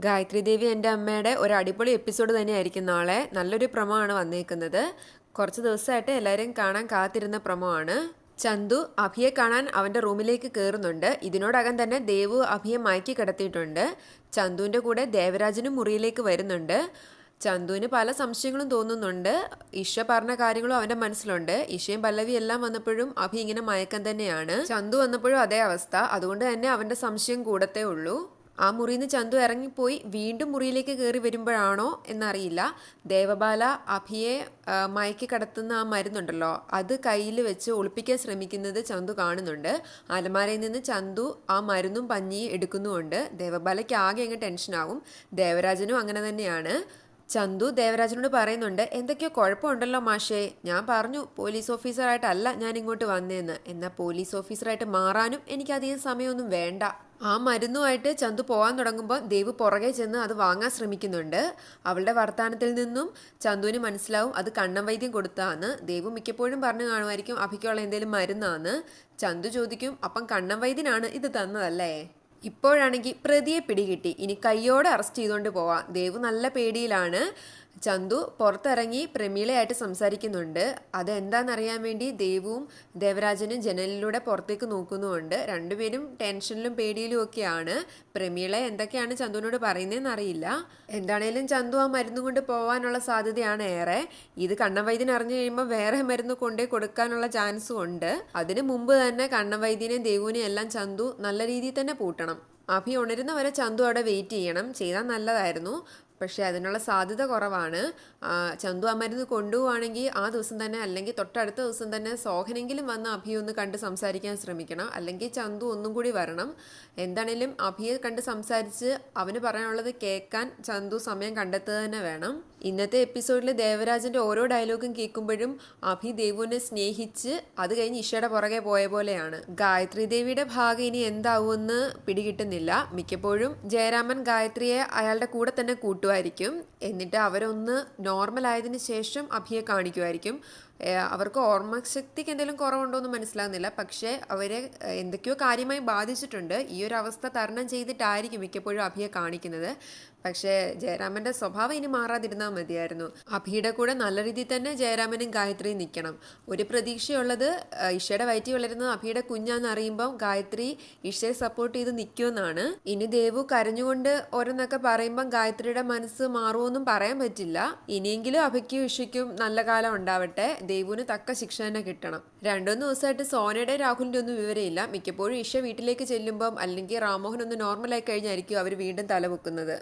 ഗായത്രി ദേവി എൻ്റെ അമ്മയുടെ ഒരു അടിപൊളി എപ്പിസോഡ് തന്നെയായിരിക്കും നാളെ. നല്ലൊരു പ്രൊമോ വന്നേക്കുന്നത്. കുറച്ച് ദിവസമായിട്ട് എല്ലാവരും കാണാൻ കാത്തിരുന്ന പ്രൊമോ ആണ്. ചന്തു അഭിയെ കാണാൻ അവൻ്റെ റൂമിലേക്ക് കയറുന്നുണ്ട്. ഇതിനോടകം തന്നെ ദേവു അഭിയെ മയക്കി കിടത്തിയിട്ടുണ്ട്. ചന്തുവിൻ്റെ കൂടെ ദേവരാജനും മുറിയിലേക്ക് വരുന്നുണ്ട്. ചന്തുവിന് പല സംശയങ്ങളും തോന്നുന്നുണ്ട്. ഇഷ പറഞ്ഞ കാര്യങ്ങളും അവൻ്റെ മനസ്സിലുണ്ട്. ഇഷയും പല്ലവി എല്ലാം വന്നപ്പോഴും അഭി ഇങ്ങനെ മയക്കം തന്നെയാണ്. ചന്തു വന്നപ്പോഴും അതേ അവസ്ഥ. അതുകൊണ്ട് തന്നെ അവൻ്റെ സംശയം കൂടത്തേ ഉള്ളൂ. ആ മുറിയിൽ നിന്ന് ചന്തു ഇറങ്ങിപ്പോയി വീണ്ടും മുറിയിലേക്ക് കയറി വരുമ്പോഴാണോ എന്നറിയില്ല, ദേവബാല അഭിയെ മയക്കി കടത്തുന്ന ആ മരുന്നുണ്ടല്ലോ അത് കയ്യിൽ വെച്ച് ഒളിപ്പിക്കാൻ ശ്രമിക്കുന്നത് ചന്തു കാണുന്നുണ്ട്. അലമാരയിൽ നിന്ന് ചന്തു ആ മരുന്നും പഞ്ഞിയും എടുക്കുന്നുമുണ്ട്. ദേവബാലയ്ക്ക് ആകെ അങ്ങ് ടെൻഷനാവും. ദേവരാജനും അങ്ങനെ തന്നെയാണ്. ചന്തു ദേവരാജനോട് പറയുന്നുണ്ട്, എന്തൊക്കെയോ കുഴപ്പമുണ്ടല്ലോ മാഷേ. ഞാൻ പറഞ്ഞു പോലീസ് ഓഫീസറായിട്ടല്ല ഞാൻ ഇങ്ങോട്ട് വന്നതെന്ന്. എന്നാൽ പോലീസ് ഓഫീസറായിട്ട് മാറാനും എനിക്കധികം സമയമൊന്നും വേണ്ട. ആ മരുന്നുമായിട്ട് ചന്തു പോകാൻ തുടങ്ങുമ്പോൾ ദേവ് പുറകെ ചെന്ന് അത് വാങ്ങാൻ ശ്രമിക്കുന്നുണ്ട്. അവളുടെ വർത്തമാനത്തിൽ നിന്നും ചന്തുവിന് മനസ്സിലാവും അത് കണ്ണം വൈദ്യം കൊടുത്താന്ന്. ദേവ് മിക്കപ്പോഴും പറഞ്ഞു കാണുമായിരിക്കും അഭിക്കുള്ള എന്തെങ്കിലും മരുന്നാന്ന്. ചന്തു ചോദിക്കും, അപ്പം കണ്ണം വൈദ്യനാണ് ഇത് തന്നതല്ലേ? ഇപ്പോഴാണെങ്കിൽ പ്രതിയെ പിടികിട്ടി, ഇനി കയ്യോടെ അറസ്റ്റ് ചെയ്തുകൊണ്ട് പോവാം. ദേവ് നല്ല പേടിയിലാണ്. ചന്തു പുറത്തിറങ്ങി പ്രമീളയായിട്ട് സംസാരിക്കുന്നുണ്ട്. അതെന്താണെന്നറിയാൻ വേണ്ടി ദേവുവും ദേവരാജനും ജനലിലൂടെ പുറത്തേക്ക് നോക്കുന്നുമുണ്ട്. രണ്ടുപേരും ടെൻഷനിലും പേടിയിലും ഒക്കെയാണ്. പ്രമീള എന്തൊക്കെയാണ് ചന്തുവിനോട് പറയുന്നതെന്ന് അറിയില്ല. എന്താണേലും ചന്തു ആ മരുന്ന് കൊണ്ട് പോകാനുള്ള സാധ്യതയാണ് ഏറെ. ഇത് കണ്ണവൈദ്യൻ അറിഞ്ഞു കഴിയുമ്പോൾ വേറെ മരുന്ന് കൊണ്ടേ കൊടുക്കാനുള്ള ചാൻസും ഉണ്ട്. അതിനു മുമ്പ് തന്നെ കണ്ണവൈദ്യനെയും ദേവുവിനെയും എല്ലാം ചന്തു നല്ല രീതിയിൽ തന്നെ പൂട്ടണം. അഭി ഉണരുന്നവരെ ചന്തു അവിടെ വെയിറ്റ് ചെയ്യണം. ചെയ്താൽ നല്ലതായിരുന്നു. പക്ഷേ അതിനുള്ള സാധ്യത കുറവാണ്. ചന്തു ആ മരുന്ന് കൊണ്ടുപോവുകയാണെങ്കിൽ ആ ദിവസം തന്നെ അല്ലെങ്കിൽ തൊട്ടടുത്ത ദിവസം തന്നെ സോഹനെങ്കിലും വന്ന് അഭിയെ ഒന്ന് കണ്ട് സംസാരിക്കാൻ ശ്രമിക്കണം. അല്ലെങ്കിൽ ചന്തു ഒന്നും കൂടി വരണം. എന്താണേലും അഭിയെ കണ്ട് സംസാരിച്ച് അവന് പറയാനുള്ളത് കേൾക്കാൻ ചന്തു സമയം കണ്ടെത്തുക തന്നെ വേണം. ഇന്നത്തെ എപ്പിസോഡിൽ ദേവരാജൻ്റെ ഓരോ ഡയലോഗും കേൾക്കുമ്പോഴും അഭി ദേവുവിനെ സ്നേഹിച്ച് അത് കഴിഞ്ഞ് ഇഷയുടെ പുറകെ പോയ പോലെയാണ്. ഗായത്രി ദേവിയുടെ ഭാഗം ഇനി എന്താവുമെന്ന് പിടികിട്ടുന്നില്ല. മിക്കപ്പോഴും ജയരാമൻ ഗായത്രിയെ അയാളുടെ കൂടെ തന്നെ കൂട്ടുമായിരിക്കും. എന്നിട്ട് അവരൊന്ന് നോർമൽ ആയതിനു ശേഷം അഭിയെ കാണിക്കുമായിരിക്കും. അവർക്ക് ഓർമ്മശക്തിക്ക് എന്തെങ്കിലും കുറവുണ്ടോ എന്ന് മനസ്സിലാകുന്നില്ല. പക്ഷേ അവരെ എന്തൊക്കെയോ കാര്യമായി ബാധിച്ചിട്ടുണ്ട്. ഈ ഒരു അവസ്ഥ തരണം ചെയ്തിട്ടായിരിക്കും മിക്കപ്പോഴും അഭിയെ കാണിക്കുന്നത്. പക്ഷേ ജയരാമൻ്റെ സ്വഭാവം ഇനി മാറാതിരുന്നാൽ മതിയായിരുന്നു. അഭിയുടെ കൂടെ നല്ല രീതിയിൽ തന്നെ ജയരാമനും ഗായത്രിയും നിൽക്കണം. ഒരു പ്രതീക്ഷയുള്ളത് ഇഷയുടെ വയറ്റിൽ വളരുന്നത് അഭിയുടെ കുഞ്ഞാന്ന് അറിയുമ്പം ഗായത്രി ഇഷയെ സപ്പോർട്ട് ചെയ്ത് നിൽക്കുമെന്നാണ്. ഇനി ദേവു കരഞ്ഞുകൊണ്ട് ഓരോന്നൊക്കെ പറയുമ്പം ഗായത്രിയുടെ മനസ്സ് മാറുമെന്നും പറയാൻ പറ്റില്ല. ഇനിയെങ്കിലും അഭിക്കും ഇഷയ്ക്കും നല്ല കാലം ഉണ്ടാവട്ടെ. ദേവുവിന് തക്ക ശിക്ഷ തന്നെ കിട്ടണം. 2-3 ദിവസമായിട്ട് സോനയുടെ രാഹുലിൻ്റെ ഒന്നും വിവരമില്ല. മിക്കപ്പോഴും ഇഷ വീട്ടിലേക്ക് ചെല്ലുമ്പം അല്ലെങ്കിൽ റാമോഹൻ ഒന്ന് നോർമലായി കഴിഞ്ഞായിരിക്കും അവർ വീണ്ടും തലപൊക്കുന്നത്.